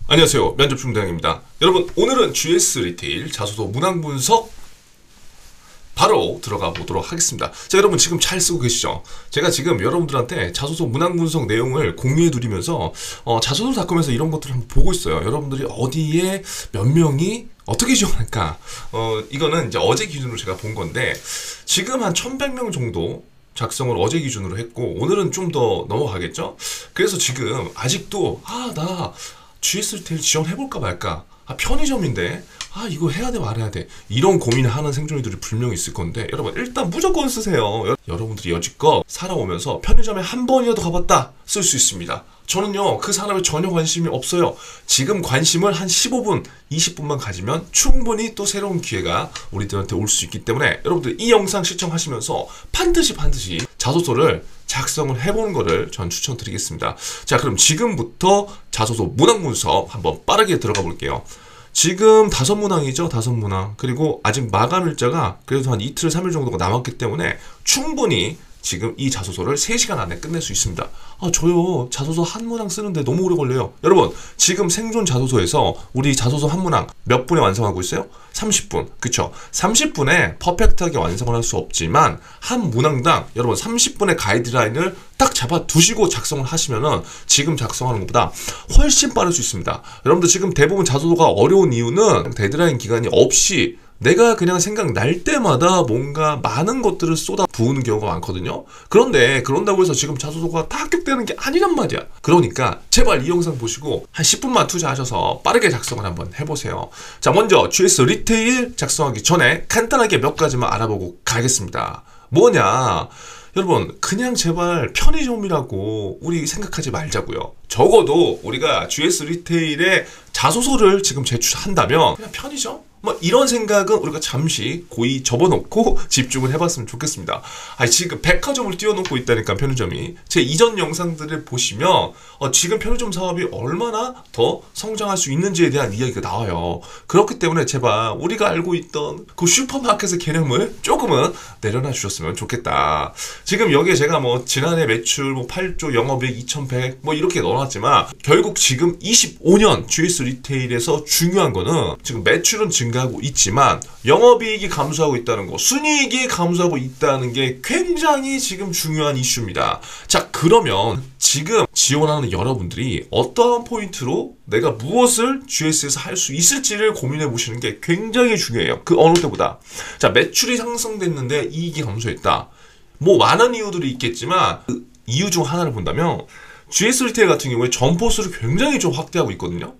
안녕하세요. 면접중대장입니다. 여러분, 오늘은 GS 리테일 자소서 문항 분석 바로 들어가 보도록 하겠습니다. 자, 여러분 지금 잘 쓰고 계시죠? 제가 지금 여러분들한테 자소서 문항 분석 내용을 공유해 드리면서 자소서닷컴에서 이런 것들을 한번 보고 있어요. 여러분들이 어디에 몇 명이 어떻게 지원할까? 이거는 이제 어제 기준으로 제가 본 건데 지금 한 1100명 정도 작성을 어제 기준으로 했고 오늘은 좀 더 넘어가겠죠? 그래서 지금 아직도 나 GS 리테일 지원해볼까 말까? 편의점인데 이거 해야 돼 말아야 돼 이런 고민을 하는 생존이들이 분명히 있을 건데 여러분 일단 무조건 쓰세요. 여러분들이 여지껏 살아오면서 편의점에 한 번이라도 가봤다 쓸 수 있습니다. 저는요 그 사람에 전혀 관심이 없어요. 지금 관심을 한 15분 20분만 가지면 충분히 또 새로운 기회가 우리들한테 올 수 있기 때문에 여러분들 이 영상 시청하시면서 반드시 자소서를 작성을 해보는 거를 전 추천드리겠습니다. 자, 그럼 지금부터 자소서 문항 분석 한번 빠르게 들어가 볼게요. 지금 5문항이죠. 5문항. 그리고 아직 마감 일자가 그래도 한 이틀 3일 정도가 남았기 때문에 충분히 지금 이 자소서를 3시간 안에 끝낼 수 있습니다. 저요 자소서 한 문항 쓰는데 너무 오래 걸려요. 여러분 지금 생존 자소서에서 우리 자소서 한 문항 몇 분에 완성하고 있어요? 30분. 그쵸? 30분에 퍼펙트하게 완성을 할 수 없지만 한 문항당 여러분 30분의 가이드라인을 딱 잡아 두시고 작성을 하시면은 지금 작성하는 것보다 훨씬 빠를 수 있습니다. 여러분들 지금 대부분 자소서가 어려운 이유는 데드라인 기간이 없이 내가 그냥 생각날 때마다 뭔가 많은 것들을 쏟아 부으는 경우가 많거든요. 그런데 그런다고 해서 지금 자소서가 다 합격되는 게 아니란 말이야. 그러니까 제발 이 영상 보시고 한 10분만 투자하셔서 빠르게 작성을 한번 해보세요. 자, 먼저 GS 리테일 작성하기 전에 간단하게 몇 가지만 알아보고 가겠습니다. 뭐냐? 여러분 그냥 제발 편의점이라고 우리 생각하지 말자고요. 적어도 우리가 GS 리테일의 자소서를 지금 제출한다면 그냥 편의점? 이런 생각은 우리가 잠시 고이 접어놓고 집중을 해봤으면 좋겠습니다. 지금 백화점을 띄워놓고 있다니까 편의점이. 제 이전 영상들을 보시면 지금 편의점 사업이 얼마나 더 성장할 수 있는지에 대한 이야기가 나와요. 그렇기 때문에 제발 우리가 알고 있던 그 슈퍼마켓의 개념을 조금은 내려놔 주셨으면 좋겠다. 지금 여기에 제가 지난해 매출 8조 영업이익 2100 이렇게 넣어놨지만 결국 지금 25년 GS 리테일에서 중요한 거는 지금 매출은 증가하고 있지만 영업이익이 감소하고 있다는 거, 순이익이 감소하고 있다는 게 굉장히 지금 중요한 이슈입니다. 자, 그러면 지금 지원하는 여러분들이 어떠한 포인트로 내가 무엇을 GS에서 할 수 있을지를 고민해 보시는 게 굉장히 중요해요. 그 어느 때보다. 자, 매출이 상승됐는데 이익이 감소했다. 많은 이유들이 있겠지만 그 이유 중 하나를 본다면 GS 리테일 같은 경우에 점포수를 굉장히 좀 확대하고 있거든요.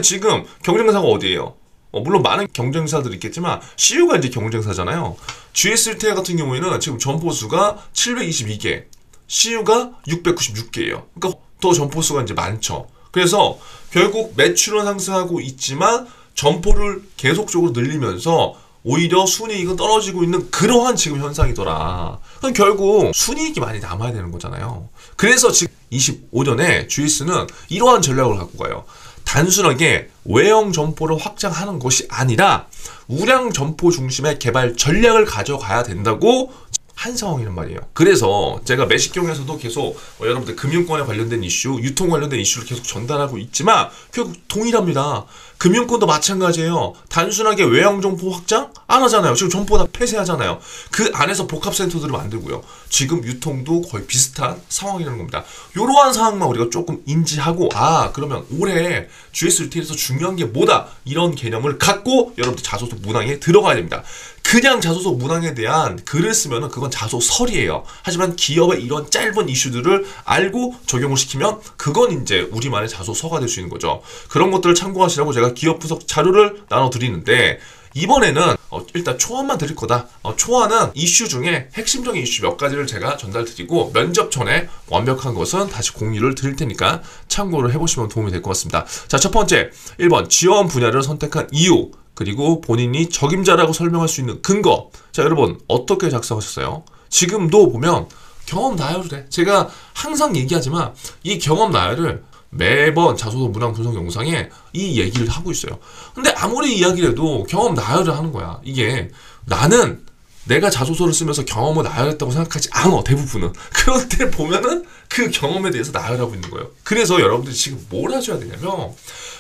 지금 경쟁사가 어디예요? 물론 많은 경쟁사들이 있겠지만 CU가 이제 경쟁사잖아요. GS 리테일 같은 경우에는 지금 점포수가 722개, CU가 696개예요. 그러니까 더 점포수가 이제 많죠. 그래서 결국 매출은 상승하고 있지만 점포를 계속적으로 늘리면서 오히려 순이익은 떨어지고 있는 그러한 지금 현상이더라. 그럼 결국 순이익이 많이 남아야 되는 거잖아요. 그래서 지금 25년에 GS는 이러한 전략을 갖고 가요. 단순하게 외형 점포를 확장하는 것이 아니라 우량 점포 중심의 개발 전략을 가져가야 된다고 한 상황이란 말이에요. 그래서 제가 매식경에서도 계속 여러분들 금융권에 관련된 이슈, 유통 관련된 이슈를 계속 전달하고 있지만 결국 동일합니다. 금융권도 마찬가지예요. 단순하게 외형 점포 확장 안 하잖아요. 지금 점포 다 폐쇄하잖아요. 그 안에서 복합센터들을 만들고요. 지금 유통도 거의 비슷한 상황이라는 겁니다. 이러한 상황만 우리가 조금 인지하고 그러면 올해 GS 리테일에서 중요한 게 뭐다? 이런 개념을 갖고 여러분들 자소서 문항에 들어가야 됩니다. 그냥 자소서 문항에 대한 글을 쓰면 그건 자소설이에요. 하지만 기업의 이런 짧은 이슈들을 알고 적용을 시키면 그건 이제 우리만의 자소서가 될 수 있는 거죠. 그런 것들을 참고하시라고 제가 기업 분석 자료를 나눠드리는데 이번에는 일단 초안만 드릴 거다. 초안은 이슈 중에 핵심적인 이슈 몇 가지를 제가 전달드리고 면접 전에 완벽한 것은 다시 공유를 드릴 테니까 참고를 해보시면 도움이 될 것 같습니다. 자, 첫 번째 1번 지원 분야를 선택한 이유, 그리고 본인이 적임자라고 설명할 수 있는 근거. 자, 여러분 어떻게 작성하셨어요? 지금도 보면 경험 나열을 해. 제가 항상 얘기하지만 이 경험 나열을 매번 자소서 문항 분석 영상에 이 얘기를 하고 있어요. 근데 아무리 이야기를 해도 경험 나열을 하는 거야. 이게 나는 내가 자소서를 쓰면서 경험을 나열했다고 생각하지 않아, 대부분은. 그런데 보면은 그 경험에 대해서 나열하고 있는 거예요. 그래서 여러분들이 지금 뭘 하셔야 되냐면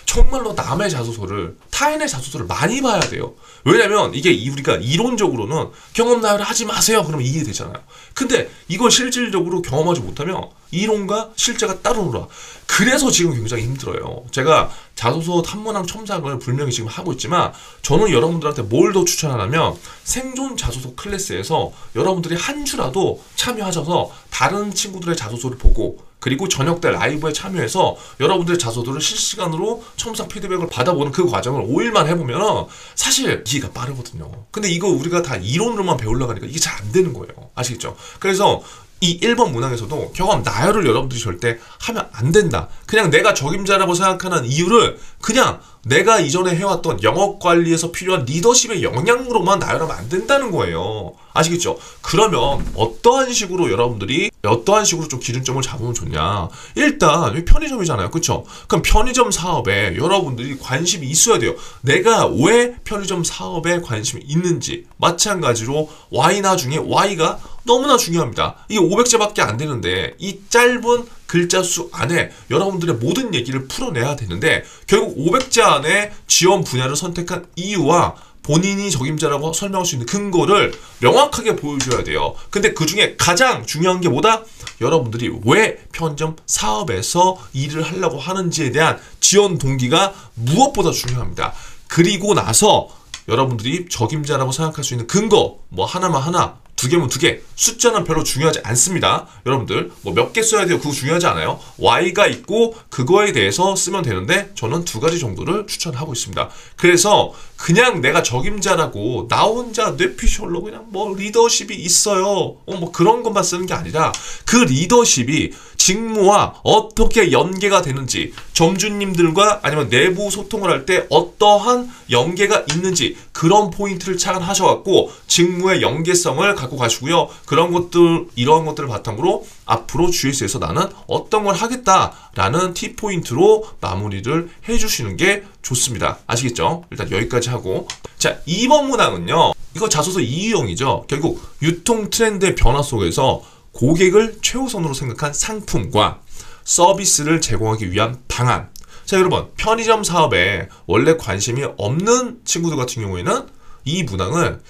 정말로 남의 자소서를, 타인의 자소서를 많이 봐야 돼요. 왜냐면 이게 우리가 이론적으로는 경험 나열을 하지 마세요, 그러면 이해되잖아요. 근데 이걸 실질적으로 경험하지 못하면 이론과 실제가 따로 놀아. 그래서 지금 굉장히 힘들어요. 제가 자소서 탐문학 첨삭을 분명히 지금 하고 있지만 저는 여러분들한테 뭘 더 추천하냐면 생존 자소서 클래스에서 여러분들이 한 주라도 참여하셔서 다른 친구들의 자소서를 보고, 그리고 저녁 때 라이브에 참여해서 여러분들의 자소서를 실시간으로 첨삭 피드백을 받아보는 그 과정을 5일만 해보면 사실 이해가 빠르거든요. 근데 이거 우리가 다 이론으로만 배우려고 하니까 이게 잘 안 되는 거예요. 아시겠죠? 그래서 이 1번 문항에서도 경험 나열을 여러분들이 절대 하면 안 된다. 그냥 내가 적임자라고 생각하는 이유를 그냥 내가 이전에 해왔던 영업 관리에서 필요한 리더십의 역량으로만 나열하면 안 된다는 거예요. 아시겠죠? 그러면 어떠한 식으로 여러분들이 어떠한 식으로 좀 기준점을 잡으면 좋냐? 일단 편의점이잖아요. 그쵸? 그럼 편의점 사업에 여러분들이 관심이 있어야 돼요. 내가 왜 편의점 사업에 관심이 있는지. 마찬가지로 Y나 중에 Y가 너무나 중요합니다. 이게 500자밖에 안 되는데 이 짧은 글자 수 안에 여러분들의 모든 얘기를 풀어내야 되는데 결국 500자 안에 지원 분야를 선택한 이유와 본인이 적임자라고 설명할 수 있는 근거를 명확하게 보여줘야 돼요. 근데 그 중에 가장 중요한 게 뭐다? 여러분들이 왜 편의점 사업에서 일을 하려고 하는지에 대한 지원 동기가 무엇보다 중요합니다. 그리고 나서 여러분들이 적임자라고 생각할 수 있는 근거, 뭐 하나만 하나, 두 개면 두 개. 숫자는 별로 중요하지 않습니다. 여러분들 뭐 몇 개 써야 돼요? 그거 중요하지 않아요. Y가 있고 그거에 대해서 쓰면 되는데 저는 두 가지 정도를 추천하고 있습니다. 그래서 그냥 내가 적임자라고 나 혼자 뇌피셜로 그냥 뭐 리더십이 있어요. 뭐 그런 것만 쓰는 게 아니라 그 리더십이 직무와 어떻게 연계가 되는지, 점주님들과 아니면 내부 소통을 할 때 어떠한 연계가 있는지 그런 포인트를 착안하셔갖고 직무의 연계성을 갖고 가시고요. 그런 것들, 이러한 것들을 바탕으로 앞으로 GS에서 나는 어떤 걸 하겠다라는 T포인트로 마무리를 해주시는 게 좋습니다. 아시겠죠? 일단 여기까지 하고, 자 2번 문항은요, 이거 자소서 2유형이죠. 결국 유통 트렌드의 변화 속에서 고객을 최우선으로 생각한 상품과 서비스를 제공하기 위한 방안. 자 여러분, 편의점 사업에 원래 관심이 없는 친구들 같은 경우에는 이 문항을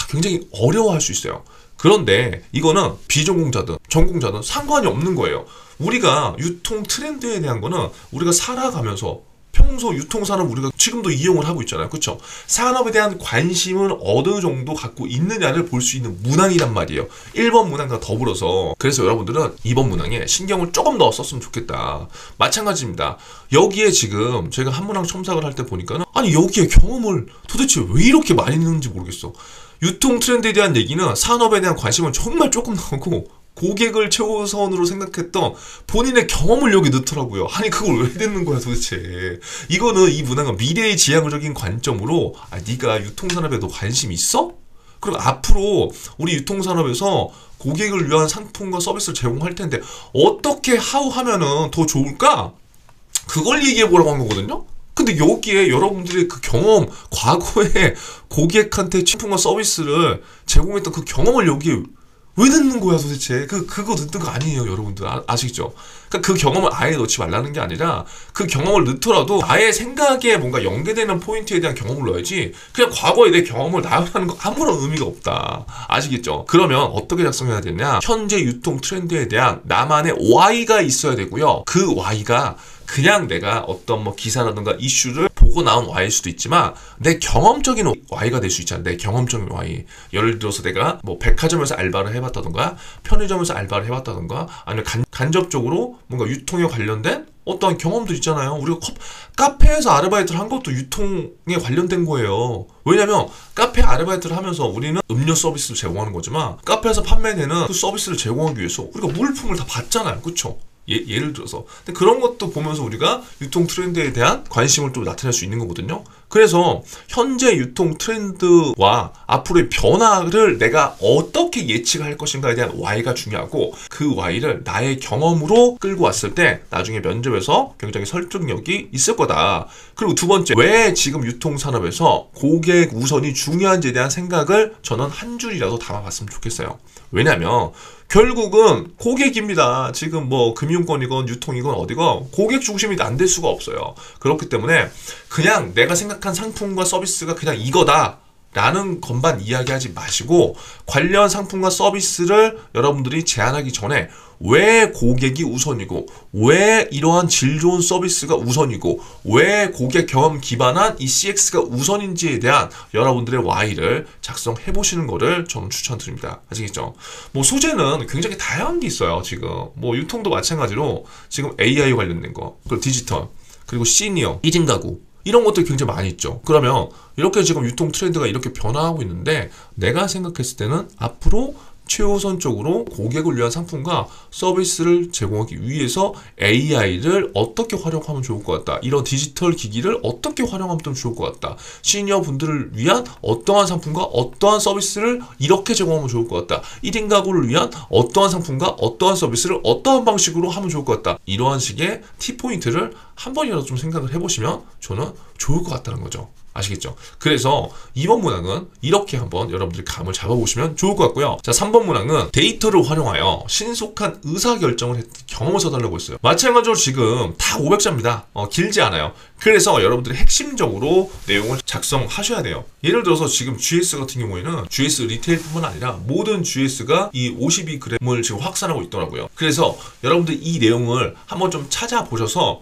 굉장히 어려워할 수 있어요. 그런데 이거는 비전공자든 전공자든 상관이 없는 거예요. 우리가 유통 트렌드에 대한 거는 우리가 살아가면서 평소 유통산업 우리가 지금도 이용을 하고 있잖아요. 그쵸? 산업에 대한 관심을 어느 정도 갖고 있느냐를 볼 수 있는 문항이란 말이에요. 1번 문항과 더불어서. 그래서 여러분들은 2번 문항에 신경을 조금 더 썼으면 좋겠다. 마찬가지입니다. 여기에 지금 제가 한 문항 첨삭을 할 때 보니까는 아니 여기에 경험을 도대체 왜 이렇게 많이 넣는지 모르겠어. 유통 트렌드에 대한 얘기는 산업에 대한 관심은 정말 조금 나오고 고객을 최우선으로 생각했던 본인의 경험을 여기 넣더라고요. 아니 그걸 왜 넣는 거야 도대체. 이거는 이 문항은 미래의 지향적인 관점으로 네가 유통산업에 너 관심 있어? 그리고 앞으로 우리 유통산업에서 고객을 위한 상품과 서비스를 제공할 텐데 어떻게 하면은 더 좋을까? 그걸 얘기해 보라고 한 거거든요. 근데 여기에 여러분들의 그 경험, 과거에 고객한테 상품과 서비스를 제공했던 그 경험을 여기에 왜 넣는 거야 도대체. 그거 넣는 거 아니에요 여러분들. 아시겠죠? 그러니까 그 경험을 아예 넣지 말라는 게 아니라 그 경험을 넣더라도 아예 생각에 뭔가 연계되는 포인트에 대한 경험을 넣어야지 그냥 과거에 내 경험을 나열하는 거 아무런 의미가 없다. 아시겠죠? 그러면 어떻게 작성해야 되냐? 현재 유통 트렌드에 대한 나만의 Y가 있어야 되고요. 그 Y가 그냥 내가 어떤 뭐 기사라든가 이슈를 보고 나온 Y일 수도 있지만 내 경험적인 Y가 될 수 있잖아. 내 경험적인 Y. 예를 들어서 내가 뭐 백화점에서 알바를 해봤다던가 편의점에서 알바를 해봤다던가 아니면 간접적으로 뭔가 유통에 관련된 어떤 경험들 있잖아요. 우리가 카페에서 아르바이트를 한 것도 유통에 관련된 거예요. 왜냐면 카페 아르바이트를 하면서 우리는 음료 서비스를 제공하는 거지만 카페에서 판매되는 그 서비스를 제공하기 위해서 우리가 물품을 다 받잖아요. 그쵸? 예를 들어서. 근데 그런 것도 보면서 우리가 유통 트렌드에 대한 관심을 또 나타낼 수 있는 거거든요. 그래서 현재 유통 트렌드와 앞으로의 변화를 내가 어떻게 예측할 것인가에 대한 Y가 중요하고, 그 Y를 나의 경험으로 끌고 왔을 때 나중에 면접에서 굉장히 설득력이 있을 거다. 그리고 두 번째, 왜 지금 유통산업에서 고객 우선이 중요한지에 대한 생각을 저는 한 줄이라도 담아봤으면 좋겠어요. 왜냐면 결국은 고객입니다. 지금 뭐 금융권이건 유통이건 어디건 고객 중심이 안 될 수가 없어요. 그렇기 때문에 그냥 내가 생각한 상품과 서비스가 그냥 이거다 라는 것만 이야기하지 마시고, 관련 상품과 서비스를 여러분들이 제안하기 전에 왜 고객이 우선이고, 왜 이러한 질 좋은 서비스가 우선이고, 왜 고객 경험 기반한 이 CX가 우선인지에 대한 여러분들의 Y를 작성해 보시는 거를 저는 추천드립니다. 아시겠죠? 뭐 소재는 굉장히 다양한 게 있어요. 지금 뭐 유통도 마찬가지로 지금 AI 관련된 거, 그리고 디지털, 그리고 시니어, 1인 가구, 이런 것들이 굉장히 많이 있죠. 그러면 이렇게 지금 유통 트렌드가 이렇게 변화하고 있는데, 내가 생각했을 때는 앞으로 최우선적으로 고객을 위한 상품과 서비스를 제공하기 위해서 AI를 어떻게 활용하면 좋을 것 같다. 이런 디지털 기기를 어떻게 활용하면 좋을 것 같다. 시니어 분들을 위한 어떠한 상품과 어떠한 서비스를 이렇게 제공하면 좋을 것 같다. 1인 가구를 위한 어떠한 상품과 어떠한 서비스를 어떠한 방식으로 하면 좋을 것 같다. 이러한 식의 T포인트를 한 번이라도 좀 생각을 해보시면 저는 좋을 것 같다는 거죠. 아시겠죠? 그래서 2번 문항은 이렇게 한번 여러분들이 감을 잡아보시면 좋을 것 같고요. 자, 3번 문항은 데이터를 활용하여 신속한 의사결정을 했던 경험을 써달라고 했어요. 마찬가지로 지금 다 500자입니다. 길지 않아요. 그래서 여러분들이 핵심적으로 내용을 작성하셔야 돼요. 예를 들어서 지금 GS 같은 경우에는 GS 리테일뿐만 아니라 모든 GS가 이 52g을 지금 확산하고 있더라고요. 그래서 여러분들 이 내용을 한번 좀 찾아보셔서,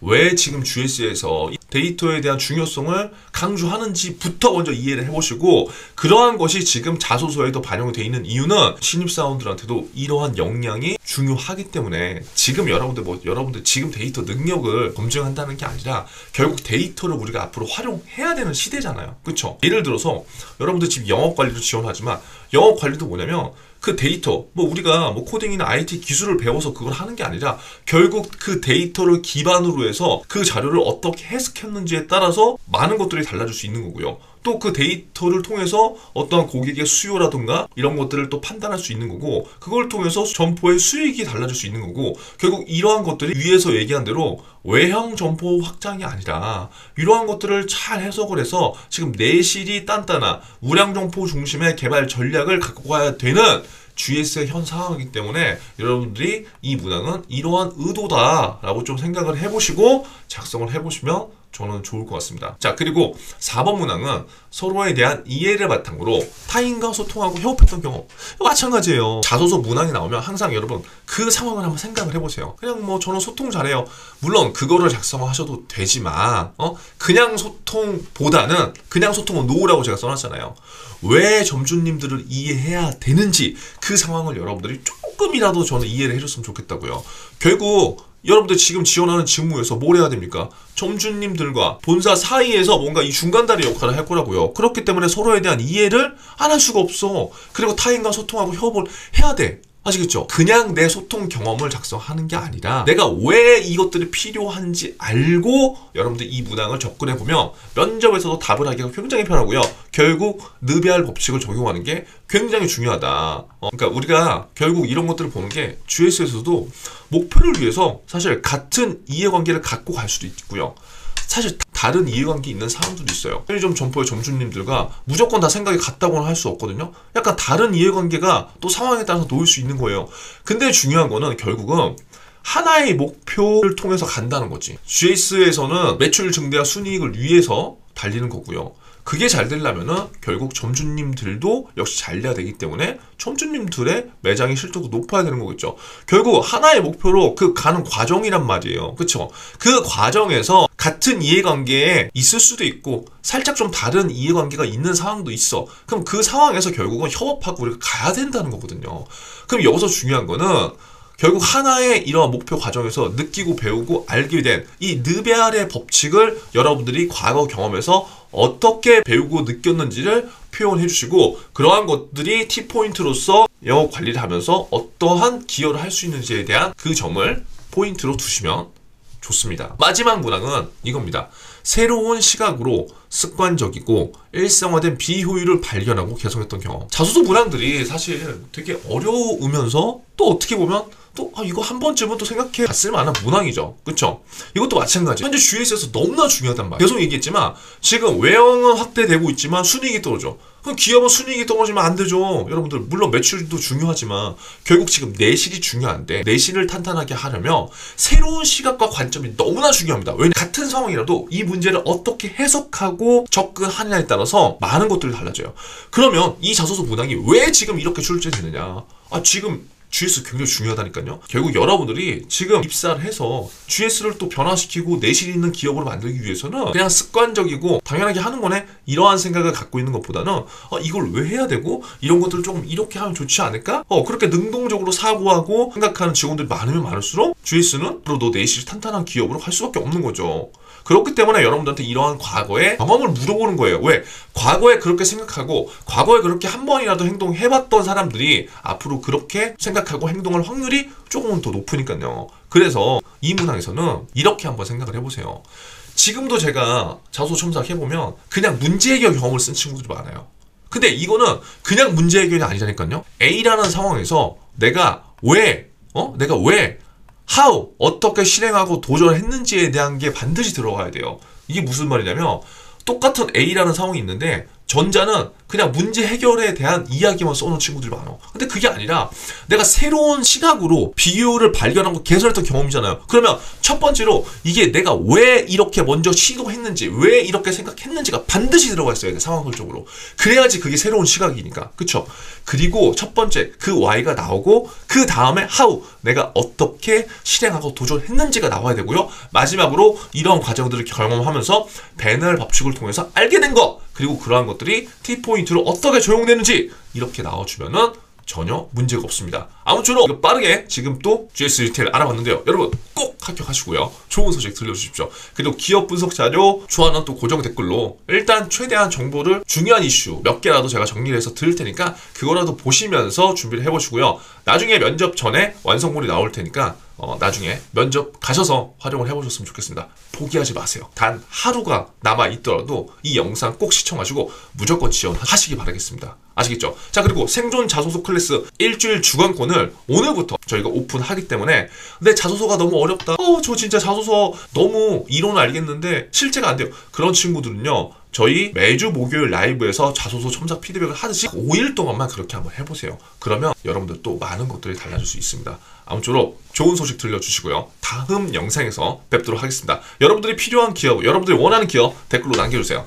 왜 지금 GS에서 데이터에 대한 중요성을 강조하는지부터 먼저 이해를 해보시고, 그러한 것이 지금 자소서에도 반영이 되어 있는 이유는 신입사원들한테도 이러한 역량이 중요하기 때문에, 지금 여러분들 지금 데이터 능력을 검증한다는 게 아니라 결국 데이터를 우리가 앞으로 활용해야 되는 시대잖아요. 그렇죠? 예를 들어서 여러분들 지금 영업관리를 지원하지만, 영업관리도 뭐냐면 그 데이터, 우리가 코딩이나 IT 기술을 배워서 그걸 하는 게 아니라 결국 그 데이터를 기반으로 해서 그 자료를 어떻게 해석했는지에 따라서 많은 것들이 달라질 수 있는 거고요. 또 그 데이터를 통해서 어떠한 고객의 수요라든가 이런 것들을 또 판단할 수 있는 거고, 그걸 통해서 점포의 수익이 달라질 수 있는 거고, 결국 이러한 것들이 위에서 얘기한 대로 외형 점포 확장이 아니라 이러한 것들을 잘 해석을 해서 지금 내실이 단단한 우량 점포 중심의 개발 전략을 갖고 가야 되는 GS의 현 상황이기 때문에, 여러분들이 이 문항은 이러한 의도다라고 좀 생각을 해보시고 작성을 해보시면 저는 좋을 것 같습니다. 자, 그리고 4번 문항은 서로에 대한 이해를 바탕으로 타인과 소통하고 협업했던 경험. 마찬가지예요. 자소서 문항이 나오면 항상 여러분 그 상황을 한번 생각을 해보세요. 그냥 저는 소통 잘해요. 물론 그거를 작성하셔도 되지만 그냥 소통보다는, 그냥 소통은 노라고 제가 써놨잖아요. 왜 점주님들을 이해해야 되는지 그 상황을 여러분들이 조금이라도 저는 이해를 해줬으면 좋겠다고요. 결국 여러분들 지금 지원하는 직무에서 뭘 해야 됩니까? 점주님들과 본사 사이에서 뭔가 이 중간다리 역할을 할 거라고요. 그렇기 때문에 서로에 대한 이해를 안 할 수가 없어. 그리고 타인과 소통하고 협업을 해야 돼. 아시겠죠? 그냥 내 소통 경험을 작성하는 게 아니라 내가 왜 이것들이 필요한지 알고 여러분들 이 문항을 접근해보면 면접에서도 답을 하기가 굉장히 편하고요. 결국 느베알 법칙을 적용하는 게 굉장히 중요하다. 그러니까 우리가 결국 이런 것들을 보는 게 GS에서도 목표를 위해서 사실 같은 이해관계를 갖고 갈 수도 있고요. 사실 다른 이해관계 있는 사람들도 있어요. 편의점 점포의 점주님들과 무조건 다 생각이 같다고는 할 수 없거든요. 약간 다른 이해관계가 또 상황에 따라서 놓일 수 있는 거예요. 근데 중요한 거는 결국은 하나의 목표를 통해서 간다는 거지. GS에서는 매출 증대와 순이익을 위해서 달리는 거고요. 그게 잘 되려면은 결국 점주님들도 역시 잘 돼야 되기 때문에 점주님들의 매장의 실적도 높아야 되는 거겠죠. 결국 하나의 목표로 그 가는 과정이란 말이에요. 그쵸? 그 과정에서 같은 이해관계에 있을 수도 있고 살짝 좀 다른 이해관계가 있는 상황도 있어. 그럼 그 상황에서 결국은 협업하고 우리가 가야 된다는 거거든요. 그럼 여기서 중요한 거는 결국 하나의 이러한 목표 과정에서 느끼고 배우고 알게 된 이 느베알의 법칙을 여러분들이 과거 경험에서 어떻게 배우고 느꼈는지를 표현해 주시고, 그러한 것들이 T포인트로서 영업 관리를 하면서 어떠한 기여를 할 수 있는지에 대한 그 점을 포인트로 두시면 좋습니다. 마지막 문항은 이겁니다. 새로운 시각으로 습관적이고 일상화된 비효율을 발견하고 개선했던 경험. 자소서 문항들이 사실 되게 어려우면서 또 어떻게 보면 또 이거 한 번쯤은 또 생각해 봤을 만한 문항이죠. 그쵸? 이것도 마찬가지. 현재 GS에서 너무나 중요하단 말이에요. 계속 얘기했지만 지금 외형은 확대되고 있지만 순이익이 떨어져. 그럼 기업은 순이익이 떨어지면 안 되죠. 여러분들 물론 매출도 중요하지만 결국 지금 내실이 중요한데 내실을 탄탄하게 하려면 새로운 시각과 관점이 너무나 중요합니다. 왜냐하면 같은 상황이라도 이 문제를 어떻게 해석하고 접근하느냐에 따라서 많은 것들이 달라져요. 그러면 이 자소서 문항이 왜 지금 이렇게 출제되느냐. 지금 GS 굉장히 중요하다니까요. 결국 여러분들이 지금 입사를 해서 GS를 또 변화시키고 내실 있는 기업으로 만들기 위해서는 그냥 습관적이고 당연하게 하는 거네 이러한 생각을 갖고 있는 것보다는 이걸 왜 해야 되고 이런 것들을 조금 이렇게 하면 좋지 않을까? 그렇게 능동적으로 사고하고 생각하는 직원들이 많으면 많을수록 GS는 앞으로 너 내실이 탄탄한 기업으로 갈 수밖에 없는 거죠. 그렇기 때문에 여러분들한테 이러한 과거의 경험을 물어보는 거예요. 왜? 과거에 그렇게 생각하고 과거에 그렇게 한 번이라도 행동해봤던 사람들이 앞으로 그렇게 생각하고 행동할 확률이 조금은 더 높으니까요. 그래서 이 문항에서는 이렇게 한번 생각을 해보세요. 지금도 제가 자소서 첨삭해보면 그냥 문제 해결 경험을 쓴 친구들이 많아요. 근데 이거는 그냥 문제 해결이 아니라니까요. A라는 상황에서 내가 왜 how, 어떻게 실행하고 도전했는지에 대한 게 반드시 들어가야 돼요. 이게 무슨 말이냐면 똑같은 A라는 상황이 있는데 전자는 그냥 문제 해결에 대한 이야기만 써놓은 친구들이 많아. 근데 그게 아니라 내가 새로운 시각으로 비효율을 발견하고 개선했던 경험이잖아요. 그러면 첫 번째로 이게 내가 왜 이렇게 먼저 시도했는지 왜 이렇게 생각했는지가 반드시 들어가 있어야 돼. 상황설적으로. 그래야지 그게 새로운 시각이니까. 그쵸? 그리고 첫 번째 그 Y가 나오고 그 다음에 how 내가 어떻게 실행하고 도전했는지가 나와야 되고요. 마지막으로 이런 과정들을 경험하면서 배널 법칙을 통해서 알게 된 거 그리고 그러한 것들이 T포인트로 어떻게 적용되는지 이렇게 나와주면은 전혀 문제가 없습니다. 아무쪼록 빠르게 지금 또 GS 리테일 알아봤는데요. 여러분 꼭 합격하시고요. 좋은 소식 들려주십시오. 그리고 기업 분석 자료 좋아하는 또 고정 댓글로 일단 최대한 정보를 중요한 이슈 몇 개라도 제가 정리를 해서 드릴 테니까 그거라도 보시면서 준비를 해보시고요. 나중에 면접 전에 완성본이 나올 테니까 나중에 면접 가셔서 활용을 해보셨으면 좋겠습니다. 포기하지 마세요. 단 하루가 남아있더라도 이 영상 꼭 시청하시고 무조건 지원하시기 바라겠습니다. 아시겠죠? 자, 그리고 생존 자소서 클래스 일주일 주간권을 오늘부터 저희가 오픈하기 때문에 근데 자소서가 너무 어렵다. 저 진짜 자소서 너무 이론은 알겠는데 실제가 안 돼요. 그런 친구들은요. 저희 매주 목요일 라이브에서 자소서 첨삭 피드백을 하듯이 5일 동안만 그렇게 한번 해보세요. 그러면 여러분들 또 많은 것들이 달라질 수 있습니다. 아무쪼록 좋은 소식 들려주시고요. 다음 영상에서 뵙도록 하겠습니다. 여러분들이 필요한 기업, 여러분들이 원하는 기업 댓글로 남겨주세요.